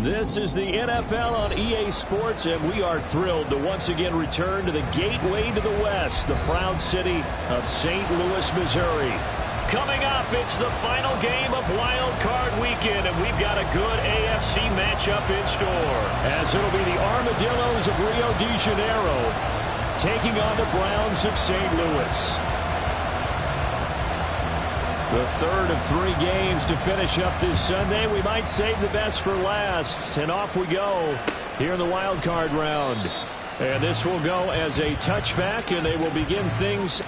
This is the NFL on EA Sports, and we are thrilled to once again return to the gateway to the West, the proud city of St. Louis, Missouri. Coming up, it's the final game of Wild Card Weekend, and we've got a good AFC matchup in store, as it'll be the Armadillos of Rio de Janeiro taking on the Browns of St. Louis. The third of 3 games to finish up this Sunday. We might save the best for last. And off we go here in the wild card round. And this will go as a touchback, and they will begin things.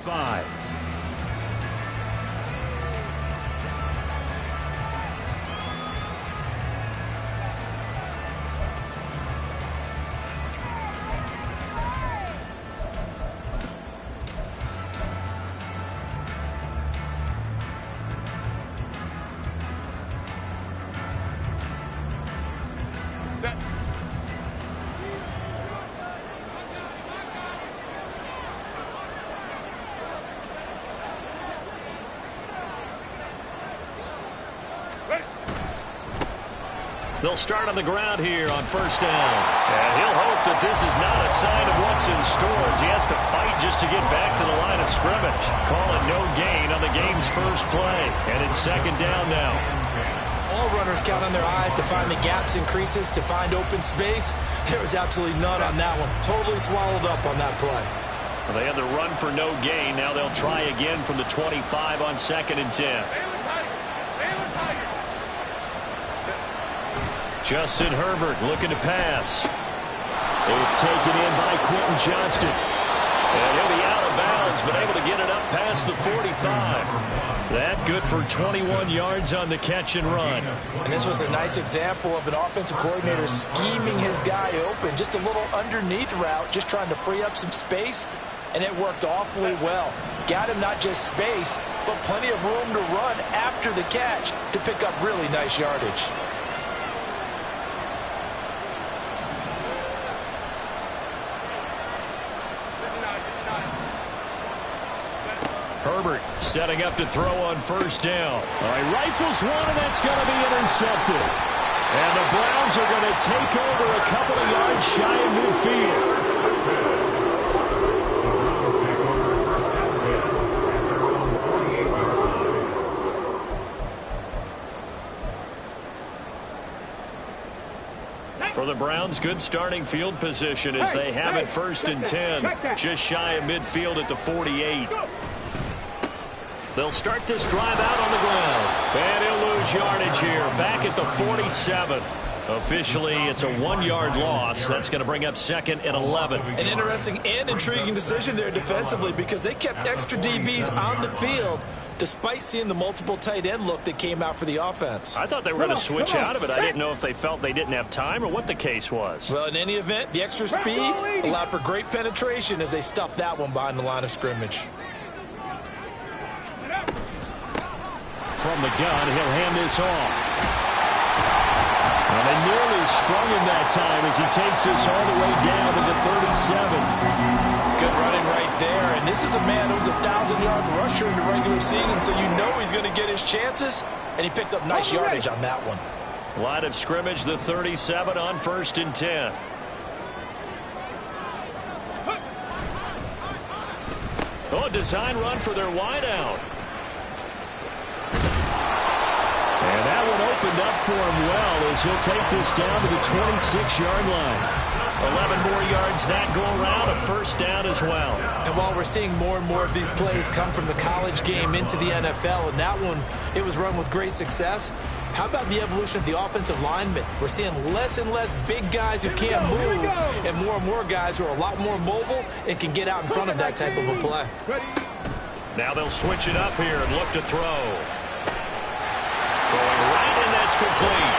5. They'll start on the ground here on first down. And he'll hope that this is not a sign of what's in store as he has to fight just to get back to the line of scrimmage. Call it no gain on the game's first play. And it's second down now. All runners count on their eyes to find the gaps and creases, to find open space. There was absolutely none on that one. Totally swallowed up on that play. Well, they had the run for no gain. Now they'll try again from the 25 on 2nd and 10. Justin Herbert looking to pass. It's taken in by Quentin Johnston. And he'll be out of bounds, but able to get it up past the 45. That good for 21 yards on the catch and run. And this was a nice example of an offensive coordinator scheming his guy open. Just a little underneath route, just trying to free up some space. And it worked awfully well. Got him not just space, but plenty of room to run after the catch to pick up really nice yardage. Herbert setting up to throw on first down. All right, rifles one, and that's going to be intercepted. And the Browns are going to take over a couple of yards shy of midfield. For the Browns, good starting field position as they have it 1st and 10. Just shy of midfield at the 48. They'll start this drive out on the ground. And he'll lose yardage here. Back at the 47. Officially, it's a 1-yard loss. That's going to bring up 2nd and 11. An interesting and intriguing decision there defensively because they kept extra DBs on the field despite seeing the multiple tight end look that came out for the offense. I thought they were going to switch out of it. I didn't know if they felt they didn't have time or what the case was. Well, in any event, the extra speed allowed for great penetration as they stuffed that one behind the line of scrimmage. From the gun, he'll hand this off. And they nearly sprung him that time as he takes this all the way down to the 37. Good running right there. And this is a man who's a 1,000-yard rusher in the regular season, so you know he's going to get his chances. And he picks up nice yardage on that one. Line of scrimmage, the 37 on 1st and 10. Oh, a design run for their wideout. And that one opened up for him well as he'll take this down to the 26-yard line. 11 more yards that go around, a 1st down as well. And while we're seeing more and more of these plays come from the college game into the NFL, and that one, it was run with great success, how about the evolution of the offensive linemen? We're seeing less and less big guys who can't move and more guys who are a lot more mobile and can get out in front of that type of a play. Now they'll switch it up here and look to throw. Throwing right, and that's complete.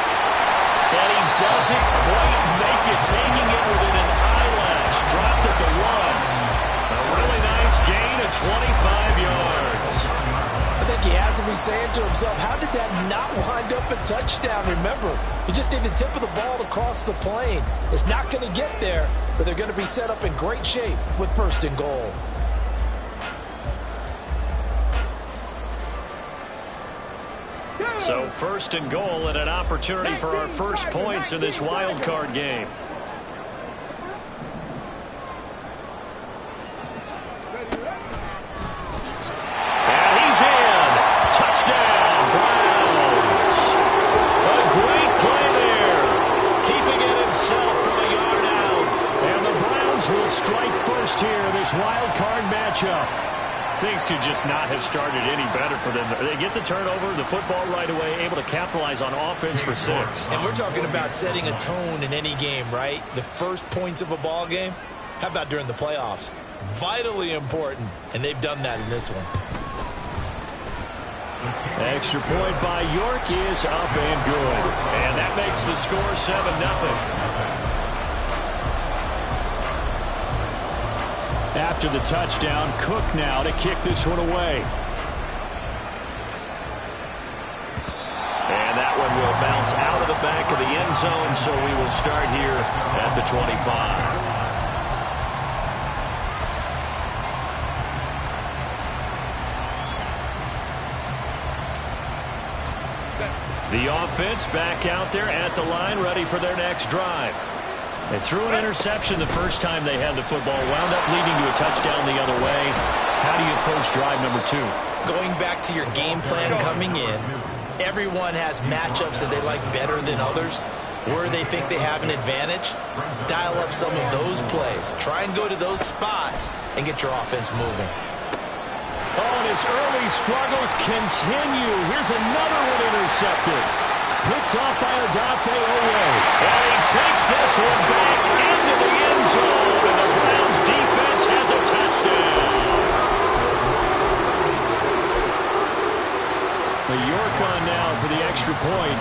And he doesn't quite make it, taking it within an eyelash. Dropped at the 1. A really nice gain of 25 yards. I think he has to be saying to himself, how did that not wind up a touchdown? Remember, he just need the tip of the ball to cross the plane. It's not going to get there, but they're going to be set up in great shape with 1st and goal. So 1st and goal and an opportunity for our first points in this wild card game. And he's in. Touchdown, Browns. A great play there. Keeping it himself from a yard out. And the Browns will strike first here, this wild card matchup. Things could just not have started any better for them. They get the turnover, the football right away, able to capitalize on offense for 6. And we're talking about setting a tone in any game, right? The first points of a ball game. How about during the playoffs? vitally important, and they've done that in this one. Extra point by York is up and good. And that makes the score 7-0. After the touchdown, Cook now to kick this one away. And that one will bounce out of the back of the end zone, so we will start here at the 25. The offense back out there at the line, ready for their next drive. They threw an interception the first time they had the football, wound up leading to a touchdown the other way. How do you approach drive number 2? Going back to your game plan coming in, everyone has matchups that they like better than others, where they think they have an advantage. Dial up some of those plays. Try and go to those spots and get your offense moving. Oh, and his early struggles continue. Here's another one intercepted. Picked off by Odafe Oweh. And he takes this one back into the end zone. And the Browns defense has a touchdown. The York on now for the extra point.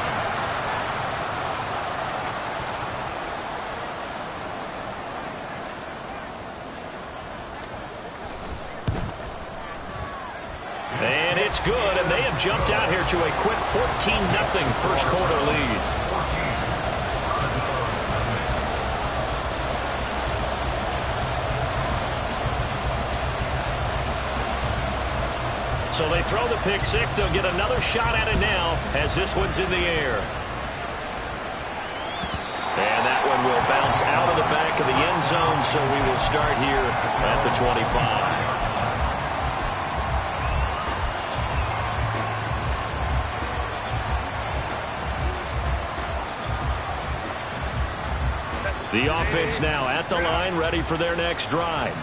And it's good, and they have jumped out here to a quick 14-0 first quarter lead. So they throw the pick six. They'll get another shot at it now as this one's in the air. And that one will bounce out of the back of the end zone, so we will start here at the 25. The offense now at the line, ready for their next drive.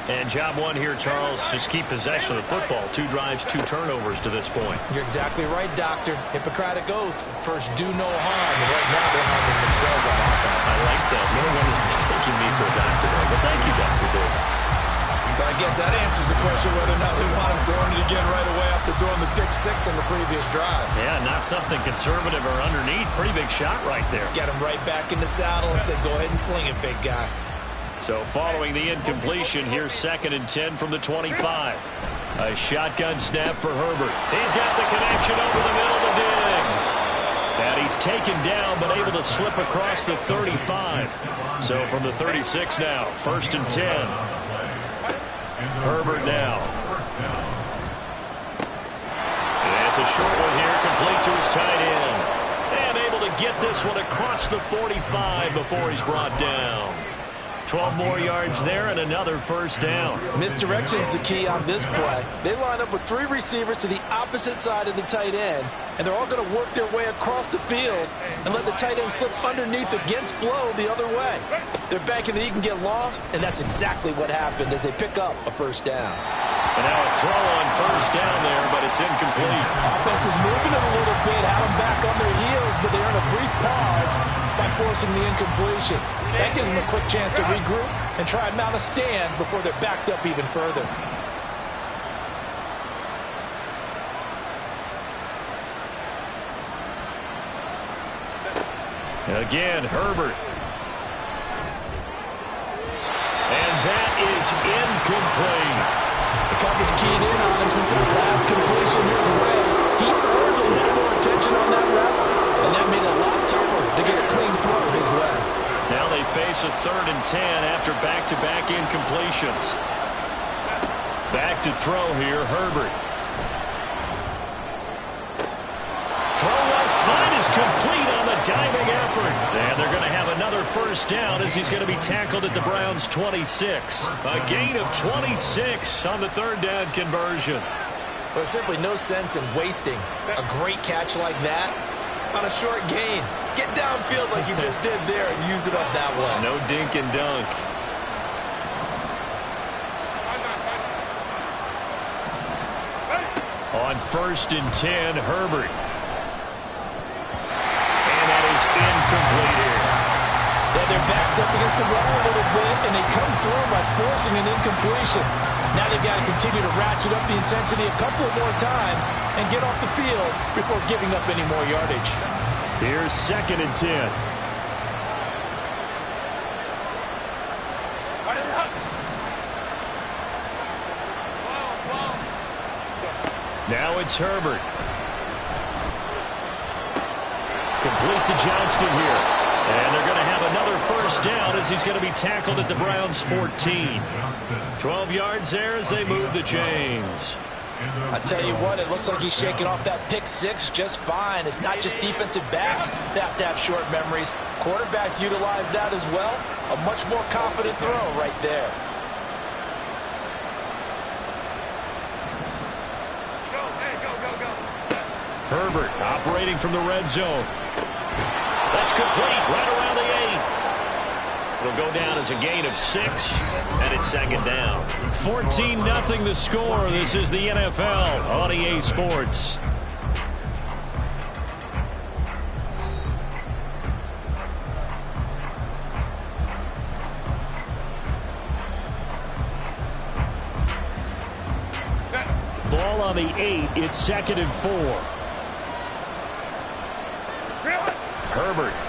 And job one here, Charles, just keep possession of the football. 2 drives, 2 turnovers to this point. You're exactly right, Doctor. Hippocratic oath. First, do no harm. And right now, they're harming themselves on offense. I like that. No one is mistaking me for a doctor there. But thank you, Dr. Davis. But I guess that answers the question whether or not they want him throwing it again right away after throwing the pick six on the previous drive. Yeah, not something conservative or underneath. Pretty big shot right there. Get him right back in the saddle and say, go ahead and sling it, big guy. So following the incompletion, here's 2nd and 10 from the 25. A shotgun snap for Herbert. He's got the connection over the middle to Diggs. And he's taken down, but able to slip across the 35. So from the 36 now, 1st and 10. Herbert now. And it's a short one here, complete to his tight end. And able to get this one across the 45 before he's brought down. 12 more yards there and another first down. Misdirection's the key on this play. They line up with 3 receivers to the opposite side of the tight end, and they're all going to work their way across the field and let the tight end slip underneath against flow the other way. They're banking that he can get lost, and that's exactly what happened as they pick up a first down. And now a throw on first down there, but it's incomplete. Offense is moving it a little bit, have them back on their heels, but they earn a brief pause by forcing the incompletion. That gives them a quick chance to regroup and try and mount a stand before they're backed up even further. Again, Herbert. And that is incomplete. The coverage keyed in on him since that last completion his way. He earned a little more attention on that route, and that made it a lot tougher to get a clean throw his way. Now they face a 3rd and 10 after back-to-back incompletions. Back to throw here, Herbert. Throw left side is complete on the diving effort. And they're going to have another first down as he's going to be tackled at the Browns' 26. A gain of 26 on the 3rd down conversion. There's simply no sense in wasting a great catch like that on a short gain. Get downfield like you just did there and use it up that way. No dink and dunk. On 1st and 10, Herbert. And that is incomplete here. The their backs up against the run a little bit, and they come through by forcing an incompletion. Now they've got to continue to ratchet up the intensity a couple more times and get off the field before giving up any more yardage. Here's 2nd and 10. Now it's Herbert. Complete to Johnston here. And they're going to have another first down as he's going to be tackled at the Browns' 14. 12 yards there as they move the chains. I tell you what, it looks like he's shaking off that pick six just fine. It's not just defensive backs that have to have short memories. Quarterbacks utilize that as well. A much more confident throw right there. Herbert operating from the red zone. That's complete right around the 8. It'll go down as a gain of 6, and it's 2nd down. 14-0 the score. This is the NFL on EA Sports. Ball on the 8. It's 2nd and 4. Herbert. Oh,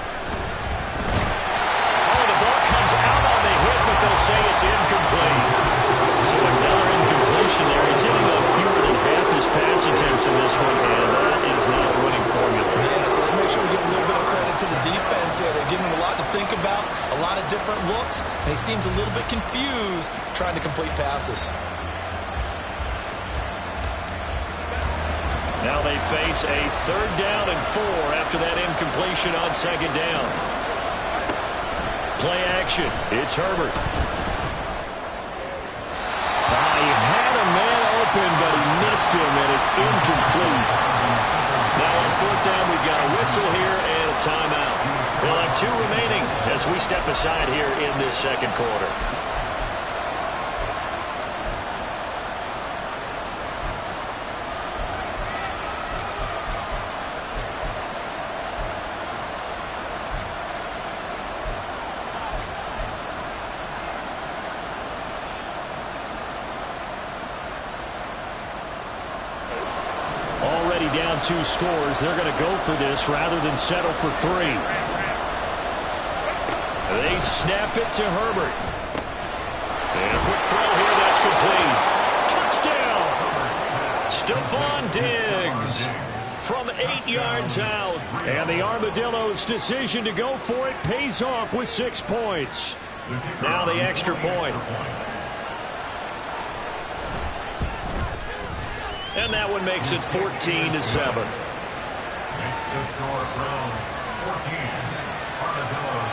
the ball comes out on the hit, but they'll say it's incomplete. So another incompletion there. He's hitting on fewer than half his pass attempts in this one, and that is not a winning formula. Yes, let's make sure we give a little bit of credit to the defense here. They're giving him a lot to think about, a lot of different looks, and he seems a little bit confused trying to complete passes. Now they face a 3rd down and 4 after that incompletion on 2nd down. Play action. It's Herbert. He had a man open, but he missed him, and it's incomplete. Now on 4th down, we've got a whistle here and a timeout. We'll have 2 remaining as we step aside here in this 2nd quarter. Down 2 scores. They're going to go for this rather than settle for 3. They snap it to Herbert. And a quick throw here. That's complete. Touchdown. Stephon Diggs from 8 yards out. And the Armadillos' decision to go for it pays off with 6 points. Now the extra point. And that one makes it 14-7. Makes the score Browns 14, Armadillos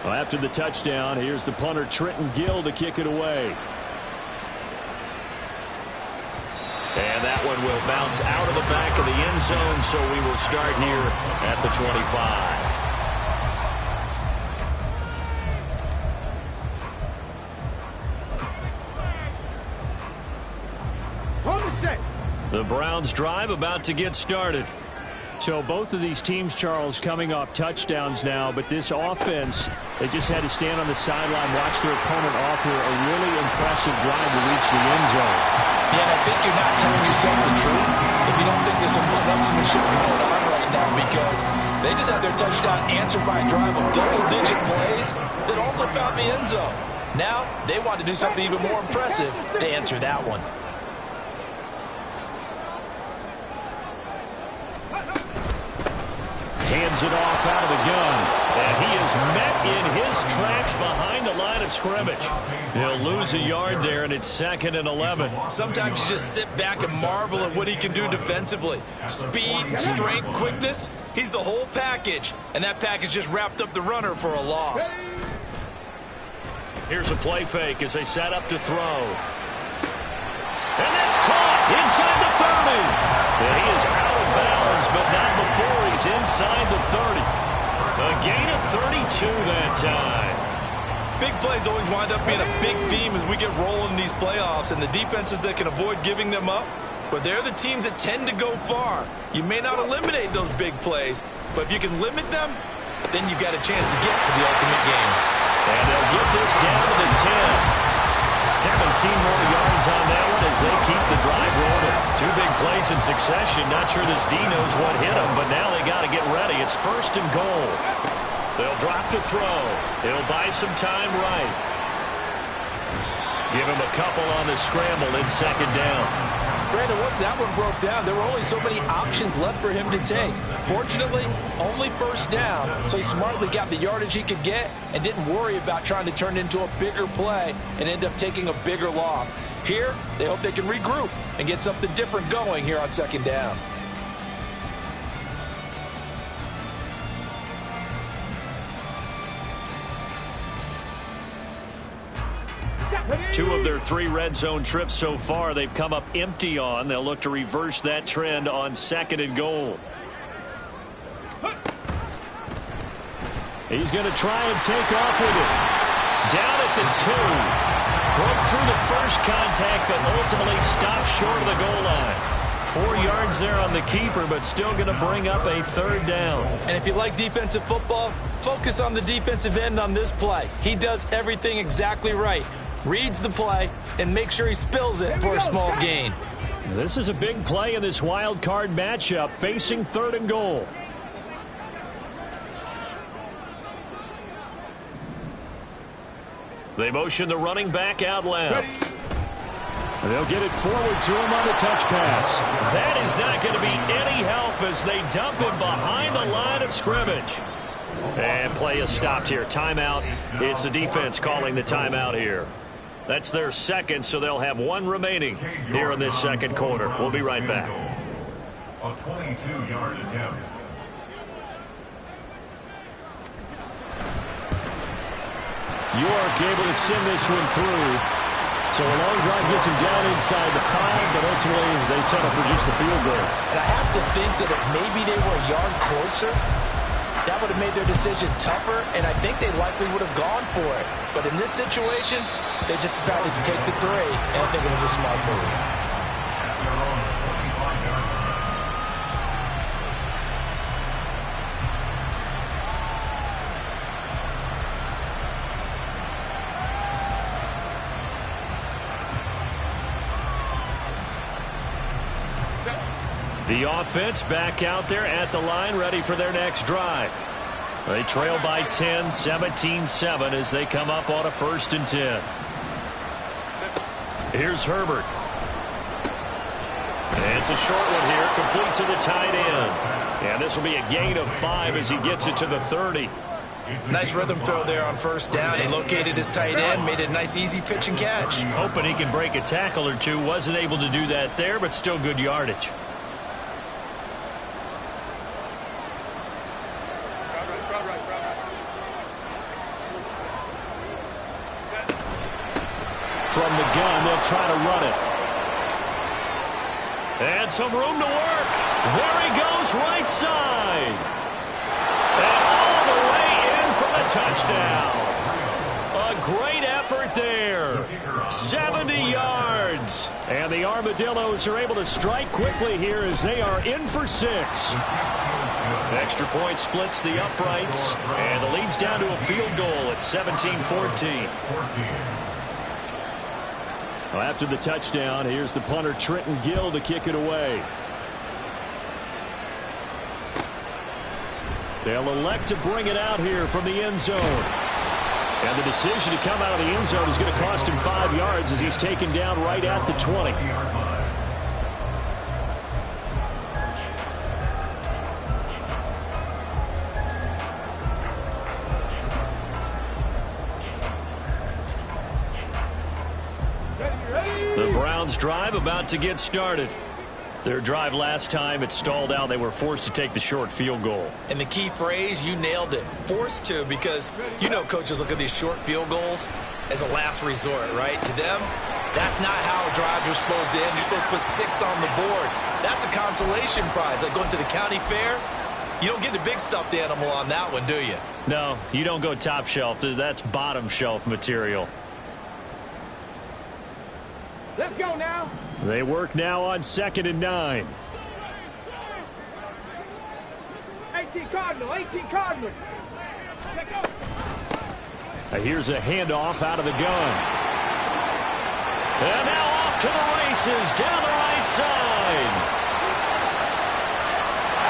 7. Well, after the touchdown, here's the punter Trenton Gill to kick it away. And that one will bounce out of the back of the end zone, so we will start here at the 25. The Browns drive about to get started. So both of these teams, Charles, coming off touchdowns now, but this offense, they just had to stand on the sideline, watch their opponent offer a really impressive drive to reach the end zone. Yeah, and I think you're not telling yourself the truth if you don't think there's some one-upsmanship going on right now, because they just had their touchdown answered by a drive of double-digit plays that also found the end zone. Now they want to do something even more impressive to answer that one. Hands it off out of the gun. And he is met in his tracks behind the line of scrimmage. He'll lose a yard there, and it's 2nd and 11. Sometimes you just sit back and marvel at what he can do defensively. Speed, strength, quickness. He's the whole package. And that package just wrapped up the runner for a loss. Here's a play fake as they set up to throw. And that's caught inside the 30. And he is out of bounds, but not before he's inside the 30. A gain of 32 that time. big plays always wind up being a big theme as we get rolling in these playoffs, and the defenses that can avoid giving them up, but they're the teams that tend to go far. You may not eliminate those big plays, but if you can limit them, then you've got a chance to get to the ultimate game. And they'll get this down to the 10. 17 more yards on that one as they keep the drive rolling. Two big plays in succession. Not sure this D knows what hit them, but now they got to get ready. It's 1st and goal. They'll drop to throw. It'll buy some time right. Give him a couple on the scramble in 2nd down. Brandon, once that one broke down, there were only so many options left for him to take. Fortunately, only 1st down, so he smartly got the yardage he could get and didn't worry about trying to turn it into a bigger play and end up taking a bigger loss. Here, they hope they can regroup and get something different going here on 2nd down. Two of their 3 red zone trips so far they've come up empty on. They'll look to reverse that trend on 2nd and goal. He's going to try and take off with it. Down at the 2. Broke through the first contact, but ultimately stopped short of the goal line. 4 yards there on the keeper, but still going to bring up a 3rd down. And if you like defensive football, focus on the defensive end on this play. He does everything exactly right. Reads the play and make sure he spills it for a small gain. This is a big play in this wild card matchup, facing 3rd and goal. They motion the running back out left. They'll get it forward to him on the touch pass. That is not going to be any help as they dump him behind the line of scrimmage. And play is stopped here. Timeout. It's the defense calling the timeout here. That's their 2nd, so they'll have 1 remaining here in this 2nd quarter. We'll be right back. A 22-yard attempt. York able to send this one through. So a long drive gets him down inside the 5, but ultimately they settle for just the field goal. And I have to think that if maybe they were a yard closer, that would have made their decision tougher, and I think they likely would have gone for it. But in this situation, they just decided to take the 3, and I think it was a smart move. The offense back out there at the line, ready for their next drive. They trail by 10, 17-7 as they come up on a 1st and 10. Here's Herbert. And it's a short one here, complete to the tight end. And this will be a gain of 5 as he gets it to the 30. Nice rhythm throw there on 1st down. He located his tight end, made it a nice easy pitch and catch. Hoping he can break a tackle or two. Wasn't able to do that there, but still good yardage. From the gun, they'll try to run it. And some room to work. There he goes, right side. And all the way in for the touchdown. A great effort there. 70 yards. And the Armadillos are able to strike quickly here as they are in for 6. Extra point splits the uprights. And the lead's down to a field goal at 17-14. Well, after the touchdown, here's the punter Trenton Gill to kick it away. They'll elect to bring it out here from the end zone. And the decision to come out of the end zone is going to cost him 5 yards as he's taken down right at the 20. The Browns drive about to get started. Their drive last time, it stalled out. They were forced to take the short field goal. And the key phrase, you nailed it. Forced to, because you know coaches look at these short field goals as a last resort, right? To them, that's not how drives are supposed to end. You're supposed to put 6 on the board. That's a consolation prize, like going to the county fair. You don't get the big stuffed animal on that one, do you? No, you don't go top shelf. That's bottom shelf material. Let's go now. They work now on 2nd and 9. 18 Cardinal, 18 Cardinal. Here's a handoff out of the gun. And now off to the races down the right side.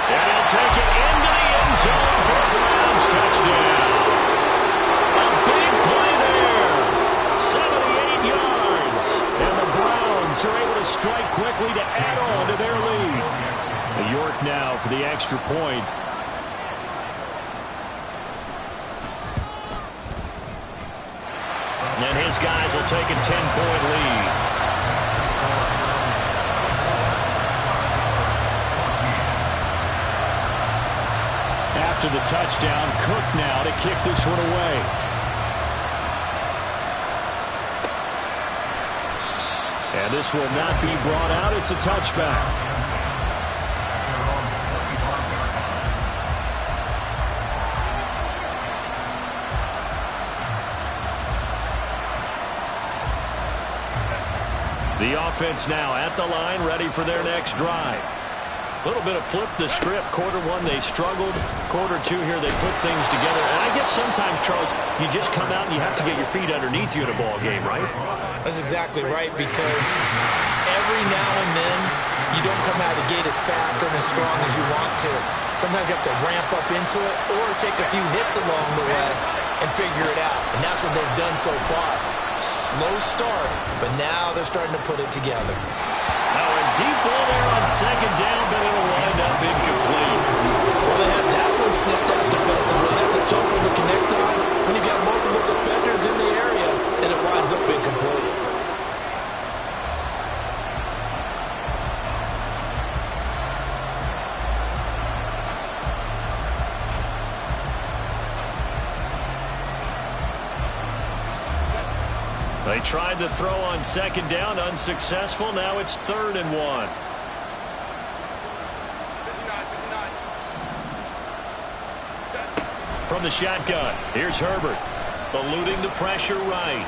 And he'll take it into the end zone for a Browns touchdown. A big play there. 78 yards. And the Browns are able to strike quickly to add on to their lead. York now for the extra point. And his guys will take a 10-point lead. After the touchdown, Cook now to kick this one away. And this will not be brought out. It's a touchback. The offense now at the line, ready for their next drive. A little bit of flip the script. Quarter one, they struggled. Quarter two here, they put things together. And I guess sometimes, Charles, you just come out and you have to get your feet underneath you in a ball game, right? That's exactly right, because every now and then you don't come out of the gate as fast and as strong as you want to. Sometimes you have to ramp up into it or take a few hits along the way and figure it out. And that's what they've done so far. Slow start, but now they're starting to put it together. Now a deep ball there on 2nd down, but it'll wind up incomplete. Well, they had that one snipped out defensively. That's a tough one to connect on when you've got multiple defenders in the area, and it winds up incomplete. They tried to throw on 2nd down, unsuccessful. Now it's 3rd and 1. From the shotgun, here's Herbert, eluding the pressure right.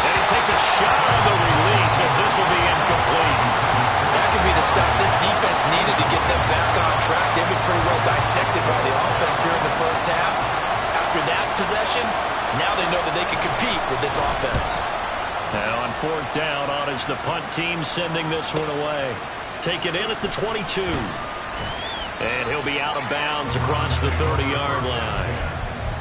And he takes a shot on the release as this will be incomplete. That could be the stop this defense needed to get them back on track. They've been pretty well dissected by the offense here in the first half. After that possession, now they know that they can compete with this offense. Now on 4th down, on is the punt team sending this one away. Take it in at the 22. And he'll be out of bounds across the 30-yard line.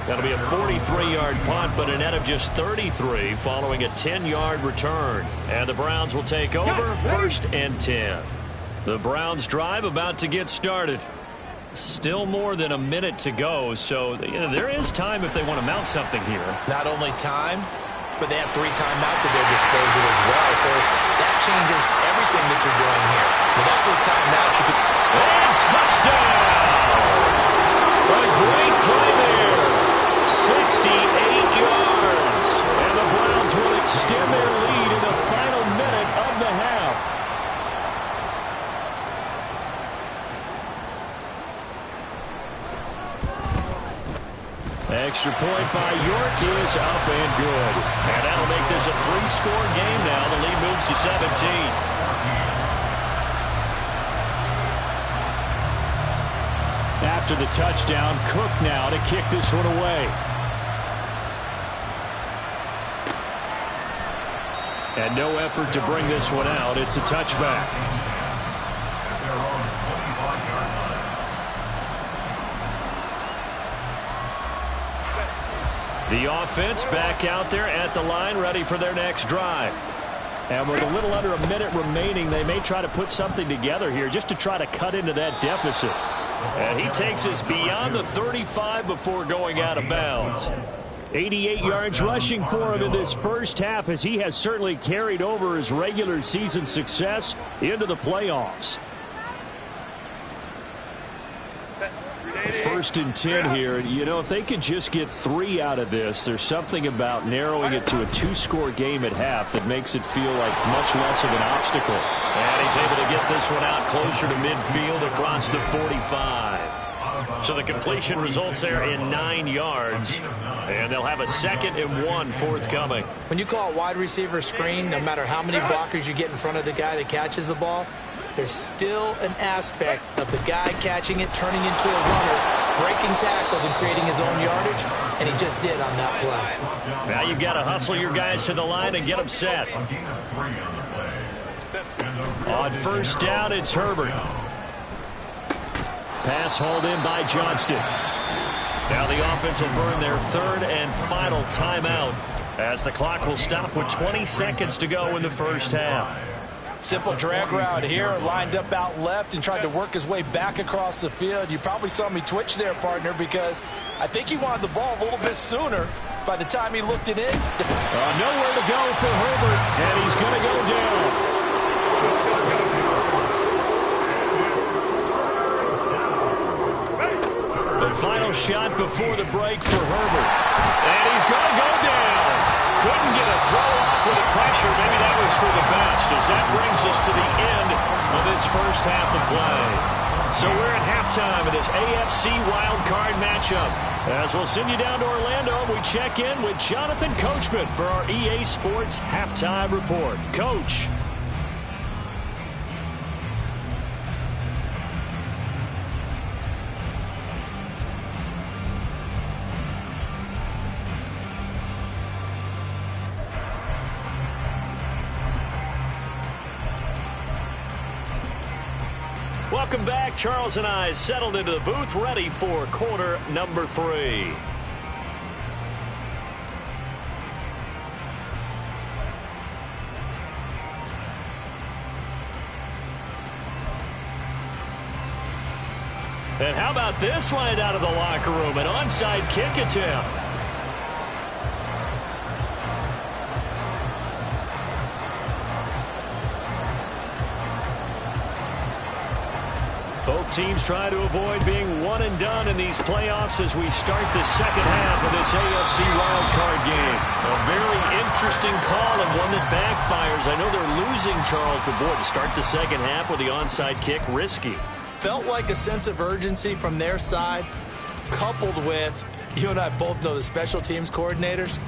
That'll be a 43-yard punt, but a net of just 33 following a 10-yard return. And the Browns will take over 1st and 10. The Browns drive about to get started. Still more than a minute to go, so there is time if they want to mount something here. Not only time, but they have 3 timeouts at their disposal as well, so that changes everything that you're doing here. Without those timeouts, you could... And touchdown! A great play there. 68 yards. And the Browns will extend their lead in the final minute of the half. Extra point by York is up and good. And that'll make this a 3-score game now. The lead moves to 17. After the touchdown, Cook now to kick this one away. And no effort to bring this one out. It's a touchback. The offense back out there at the line, ready for their next drive. And with a little under a minute remaining, they may try to put something together here just to try to cut into that deficit. And he takes us beyond the 35 before going out of bounds. 88 yards rushing for him in this first half, as he has certainly carried over his regular season success into the playoffs. 1st and 10 here. You know, if they could just get 3 out of this, there's something about narrowing it to a 2-score game at half that makes it feel like much less of an obstacle. And he's able to get this one out closer to midfield across the 45. So the completion results there in 9 yards. And they'll have a 2nd and 1 forthcoming. When you call a wide receiver screen, no matter how many blockers you get in front of the guy that catches the ball, there's still an aspect of the guy catching it, turning into a runner, breaking tackles and creating his own yardage, and he just did on that play. Now you've got to hustle your guys to the line and get them set. On 1st down, it's Herbert. Pass hauled in by Johnston. Now the offense will burn their 3rd and final timeout as the clock will stop with 20 seconds to go in the first half. Simple drag route here, lined up out left and tried to work his way back across the field. You probably saw me twitch there, partner, because I think he wanted the ball a little bit sooner. By the time he looked it in. Nowhere to go for Herbert, and he's going to go down. The final shot before the break for Herbert. And he's going to go down. Couldn't get a throw off with the pressure. Maybe that was for the best, as that brings us to the end of this first half of play. So we're at halftime of this AFC wildcard matchup. As we'll send you down to Orlando, we check in with Jonathan Coachman for our EA Sports Halftime Report. Coach. Welcome back. Charles and I settled into the booth, ready for quarter number 3. And how about this right out of the locker room? An onside kick attempt. Both teams try to avoid being one and done in these playoffs as we start the second half of this AFC wildcard game. A very interesting call and one that backfires. I know they're losing, Charles, but boy, to start the second half with the onside kick, risky. Felt like a sense of urgency from their side, coupled with, you and I both know the special teams coordinators.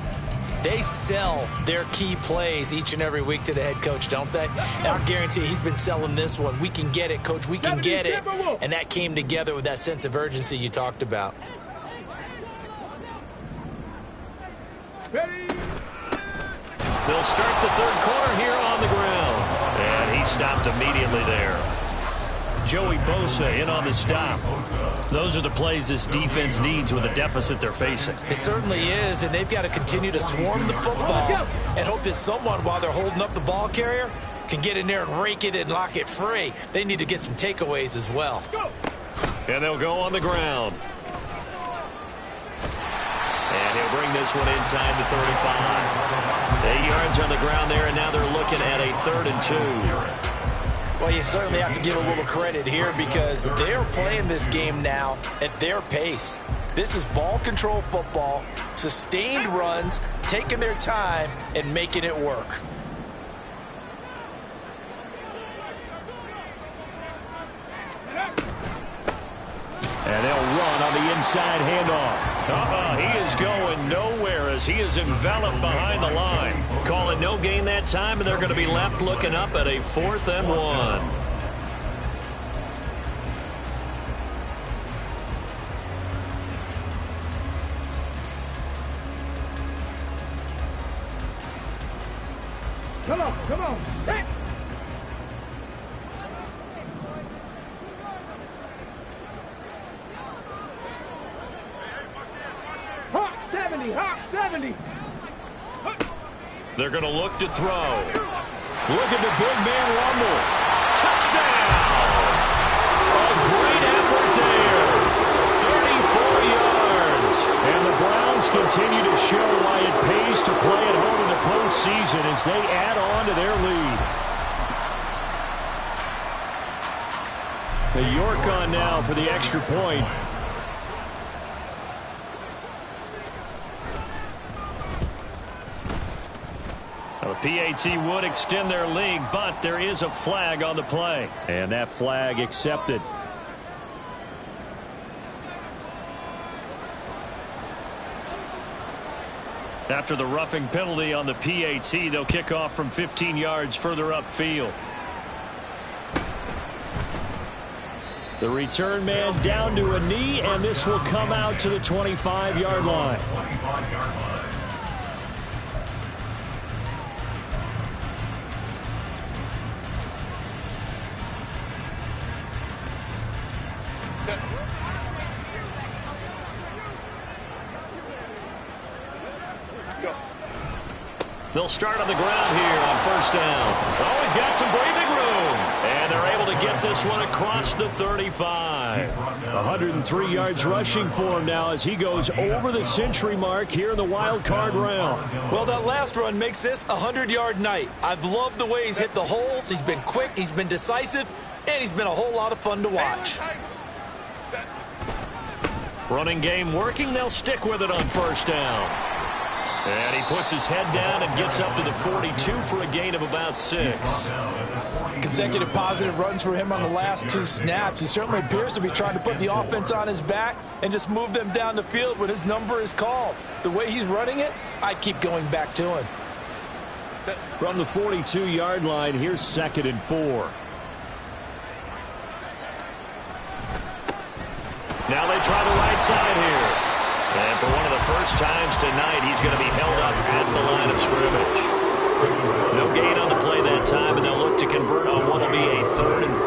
They sell their key plays each and every week to the head coach, don't they? And I guarantee he's been selling this one. We can get it, coach. We can get it. And that came together with that sense of urgency you talked about. They'll start the third quarter here on the ground. And he stopped immediately there. Joey Bosa in on the stop. Those are the plays this defense needs with the deficit they're facing. It certainly is, and they've got to continue to swarm the football and hope that someone, while they're holding up the ball carrier, can get in there and rake it and lock it free. They need to get some takeaways as well. And they'll go on the ground. And he'll bring this one inside the 35. 8 yards on the ground there, and now they're looking at a 3rd and 2. Well, you certainly have to give a little credit here because they're playing this game now at their pace. This is ball control football, sustained runs, taking their time and making it work. And they'll run on the inside handoff. He is going nowhere as he is enveloped behind the line. Calling no gain that time, and they're going to be left looking up at a 4th and 1. Come on. Set. Hawk 70. They're going to look to throw. Look at the big man rumble. Touchdown! A great effort there. 34 yards. And the Browns continue to show why it pays to play at home in the postseason as they add on to their lead. The York on now for the extra point. The PAT would extend their lead, but there is a flag on the play. And that flag accepted. After the roughing penalty on the PAT, they'll kick off from 15 yards further upfield. The return man down to a knee, and this will come out to the 25-yard line. They'll start on the ground here on first down. Oh, he's got some breathing room. And they're able to get this one across the 35. 103 yards rushing for him now as he goes over the century mark here in the wild card round. Well, that last run makes this a 100-yard night. I've loved the way he's hit the holes. He's been quick, he's been decisive, and he's been a whole lot of fun to watch. Running game working. They'll stick with it on first down. And he puts his head down and gets up to the 42 for a gain of about 6. Consecutive positive runs for him on the last 2 snaps. He certainly appears to be trying to put the offense on his back and just move them down the field when his number is called. The way he's running it, I keep going back to him. From the 42-yard line, here's 2nd and 4. Now they try the right side here. And for one of the first times tonight, he's going to be held up at the line of scrimmage. No gain on the play that time, and they'll look to convert on what will be a 3rd and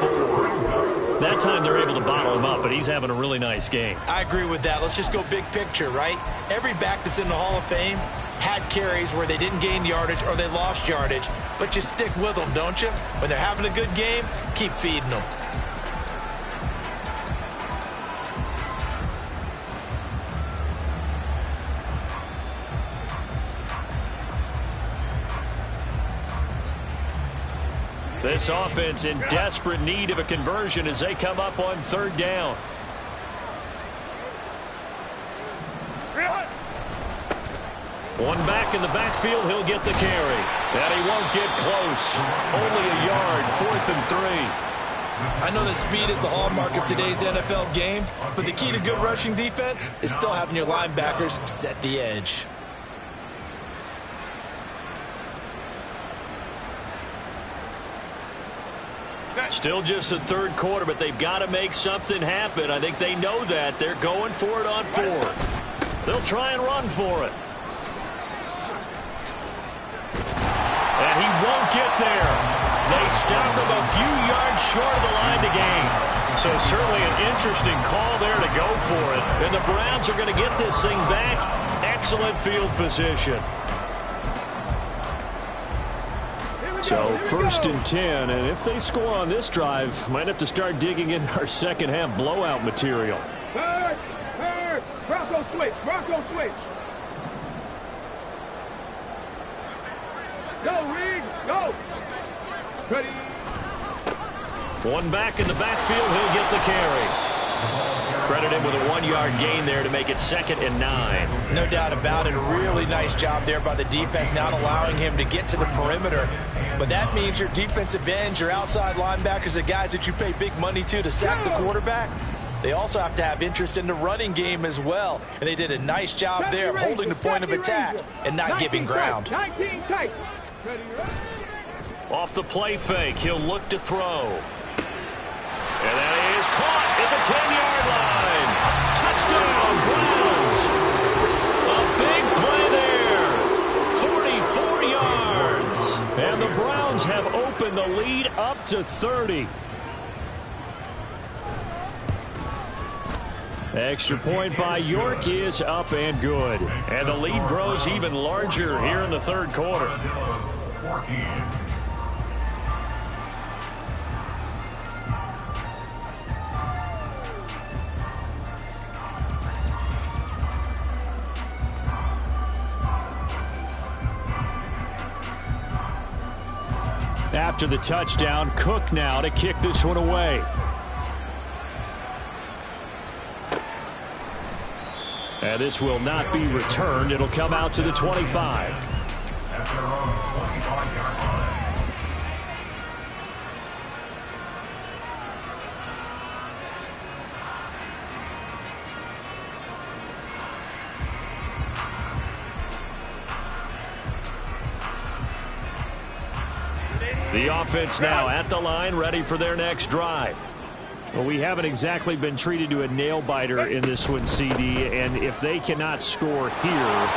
4. That time they're able to bottle him up, but he's having a really nice game. I agree with that. Let's just go big picture, right? Every back that's in the Hall of Fame had carries where they didn't gain yardage or they lost yardage, but you stick with them, don't you? When they're having a good game, keep feeding them. This offense in desperate need of a conversion as they come up on 3rd down. One back in the backfield, he'll get the carry. And he won't get close. Only a yard, 4th and 3. I know that speed is the hallmark of today's NFL game, but the key to good rushing defense is still having your linebackers set the edge. Still just the 3rd quarter, but they've got to make something happen. I think they know that. They're going for it on 4th. They'll try and run for it. And he won't get there. They stop him a few yards short of the line to gain. So certainly an interesting call there to go for it. And the Browns are going to get this thing back. Excellent field position. So 1st and 10, and if they score on this drive, might have to start digging in our second half blowout material. Third. Bronco switch. Go, Reed, go. Ready. One back in the backfield, he'll get the carry. Credited with a 1-yard gain there to make it 2nd and 9. No doubt about it. A really nice job there by the defense, not allowing him to get to the perimeter. But that means your defensive ends, your outside linebackers, the guys that you pay big money to sack the quarterback, they also have to have interest in the running game as well. And they did a nice job there of holding the point of attack and not giving ground. 19 tight. Off the play fake, he'll look to throw. And that is caught at the 10-yard line. Touchdown, Browns. A big play there. 44 yards. And the Browns have opened the lead up to 30. Extra point by York is up and good. And the lead grows even larger here in the 3rd quarter. 14. After the touchdown, Cook now to kick this one away. And this will not be returned. It'll come out to the 25. at their own 25-yard line. The offense now at the line, ready for their next drive. Well, we haven't exactly been treated to a nail-biter in this one, CD, and if they cannot score here,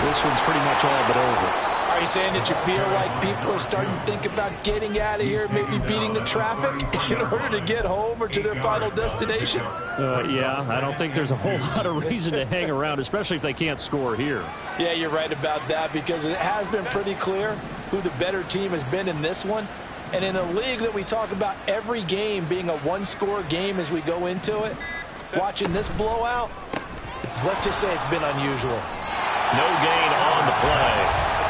this one's pretty much all but over. Are you saying that you feel like people are starting to think about getting out of here, maybe beating the traffic in order to get home or to their final destination? Yeah, I don't think there's a whole lot of reason to hang around, especially if they can't score here. Yeah, you're right about that, because it has been pretty clear who the better team has been in this one. And in a league that we talk about every game being a one-score game as we go into it, watching this blowout, let's just say it's been unusual. No gain on the play.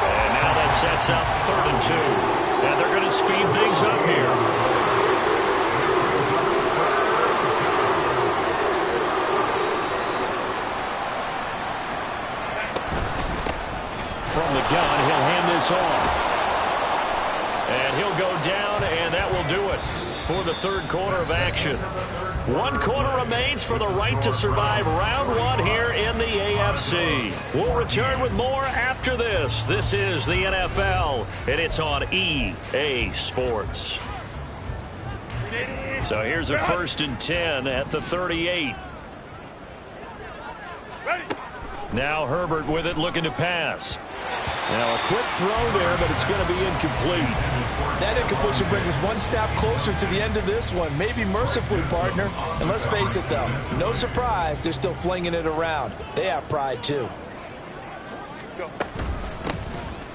And now that sets up 3rd and 2. And they're going to speed things up here. From the gun, he'll hand this off. And he'll go down, and that will do it for the 3rd quarter of action. 1 quarter remains for the right to survive round 1 here in the AFC. We'll return with more after this. This is the NFL, and it's on EA Sports. So here's a 1st and 10 at the 38. Now Herbert with it, looking to pass. Now a quick throw there, but it's going to be incomplete. That incompletion brings us one snap closer to the end of this one. Maybe mercifully, partner. And let's face it, though, no surprise, they're still flinging it around. They have pride, too.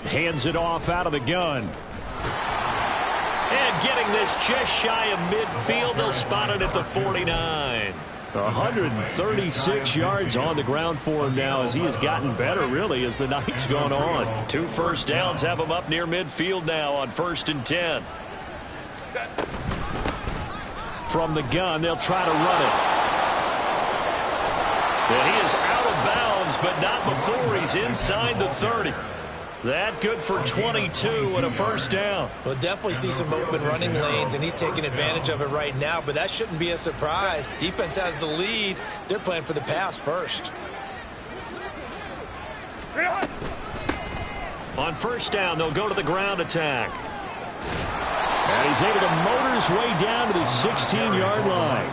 Hands it off out of the gun. And getting this just shy of midfield, they'll spot it at the 49. 136 yards on the ground for him now as he has gotten better, really, as the night's gone on. 2 first downs have him up near midfield now on 1st and 10. From the gun, they'll try to run it. And he is out of bounds, but not before he's inside the 30. That good for 22 and a 1st down. We'll definitely see some open running lanes, and he's taking advantage of it right now, but that shouldn't be a surprise. Defense has the lead. They're playing for the pass first. On 1st down, they'll go to the ground attack. And he's able to motor his way down to the 16-yard line.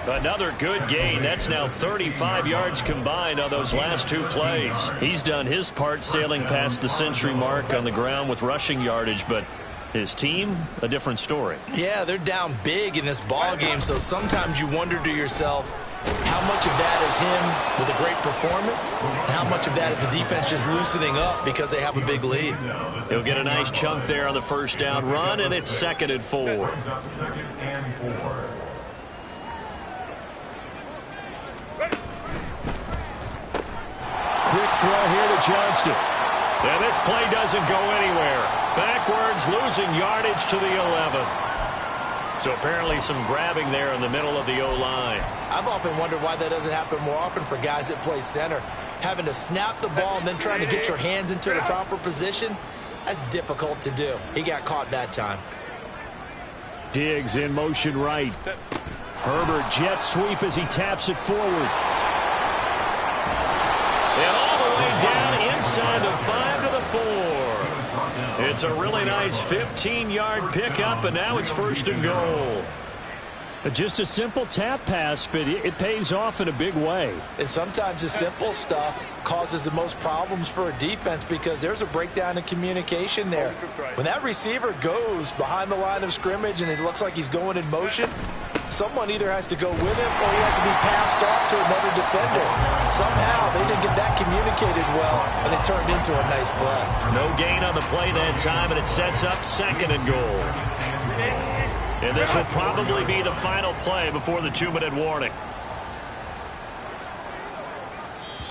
Another good gain. That's now 35 yards combined on those last 2 plays. He's done his part sailing past the century mark on the ground with rushing yardage, but his team, a different story. Yeah, they're down big in this ball game, so sometimes you wonder to yourself how much of that is him with a great performance and how much of that is the defense just loosening up because they have a big lead. He'll get a nice chunk there on the 1st down run, and it's 2nd and 4. 2nd and 4. Quick throw here to Johnston. And this play doesn't go anywhere. Backwards, losing yardage to the 11. So apparently some grabbing there in the middle of the O-line. I've often wondered why that doesn't happen more often for guys that play center. Having to snap the ball and then trying to get your hands into the proper position, that's difficult to do. He got caught that time. Diggs in motion right. Herbert jet sweep as he taps it forward. And all the way down inside the 5 to the 4. It's a really nice 15-yard pickup, and now it's 1st and goal. Just a simple tap pass, but it pays off in a big way. And sometimes the simple stuff causes the most problems for a defense because there's a breakdown in communication there. When that receiver goes behind the line of scrimmage and it looks like he's going in motion, someone either has to go with him or he has to be passed off to another defender. Somehow they didn't get that communicated well, and it turned into a nice play. No gain on the play that time, and it sets up 2nd and goal. And this will probably be the final play before the 2-minute warning.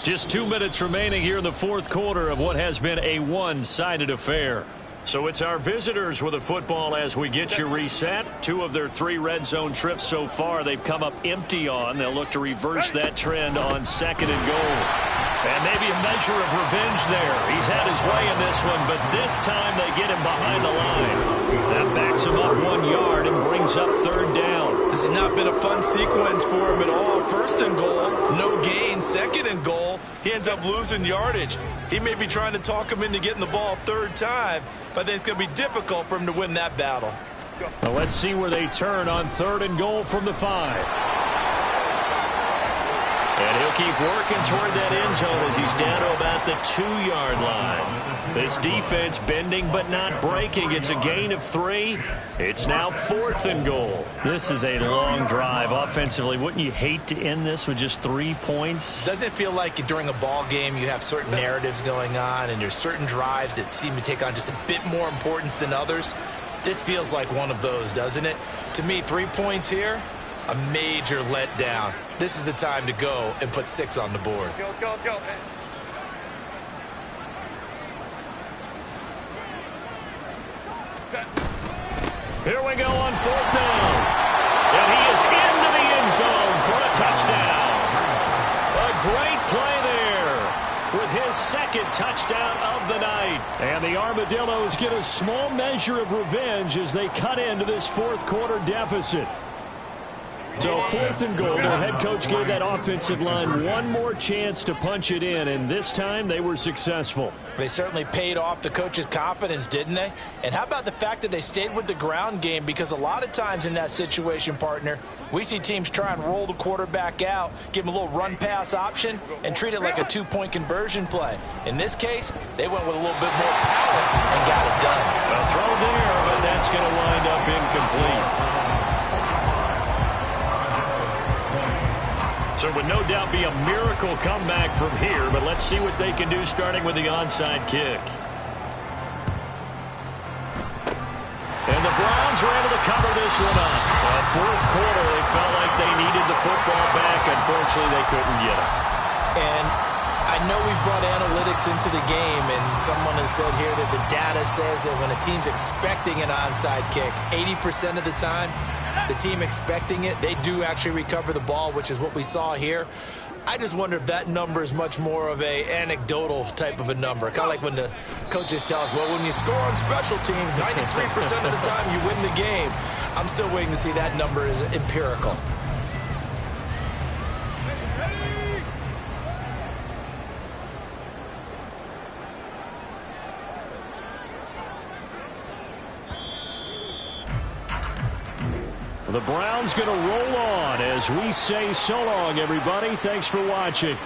Just 2 minutes remaining here in the 4th quarter of what has been a one-sided affair. So it's our visitors with a football as we get you reset. 2 of their 3 red zone trips so far they've come up empty on. They'll look to reverse that trend on 2nd and goal. And maybe a measure of revenge there. He's had his way in this one, but this time they get him behind the line. That backs him up 1 yard and brings up third down. This has not been a fun sequence for him at all. First and goal, no gain. Second and goal, he ends up losing yardage. He may be trying to talk him into getting the ball third time, but I think it's going to be difficult for him to win that battle. Well, let's see where they turn on third and goal from the 5. And he'll keep working toward that end zone as he's down to about the 2-yard line. This defense bending but not breaking. It's a gain of 3. It's now 4th and goal. This is a long drive offensively. Wouldn't you hate to end this with just 3 points? Doesn't it feel like during a ball game you have certain narratives going on and there's certain drives that seem to take on just a bit more importance than others? This feels like one of those, doesn't it? To me, 3 points here, a major letdown. This is the time to go and put 6 on the board. Go, man. Here we go on 4th down. And he is into the end zone for a touchdown. A great play there with his 2nd touchdown of the night. And the Armadillos get a small measure of revenge as they cut into this 4th quarter deficit. So 4th and goal, their head coach gave that offensive line one more chance to punch it in, and this time they were successful. They certainly paid off the coach's confidence, didn't they? And how about the fact that they stayed with the ground game? Because a lot of times in that situation, partner, we see teams try and roll the quarterback out, give him a little run-pass option, and treat it like a 2-point conversion play. In this case, they went with a little bit more power and got it done. A throw there, but that's going to wind up incomplete. So it would no doubt be a miracle comeback from here, but let's see what they can do starting with the onside kick. And the Browns are able to cover this one up. 4th quarter, they felt like they needed the football back. Unfortunately, they couldn't get it. And I know we brought analytics into the game, and someone has said here that the data says that when a team's expecting an onside kick, 80% of the time, the team expecting it, they do actually recover the ball, which is what we saw here. I just wonder if that number is much more of a anecdotal type of a number. Kind of like when the coaches tell us, well, when you score on special teams, 93% of the time you win the game. I'm still waiting to see that number is empirical. The Browns going to roll on as we say so long, everybody. Thanks for watching.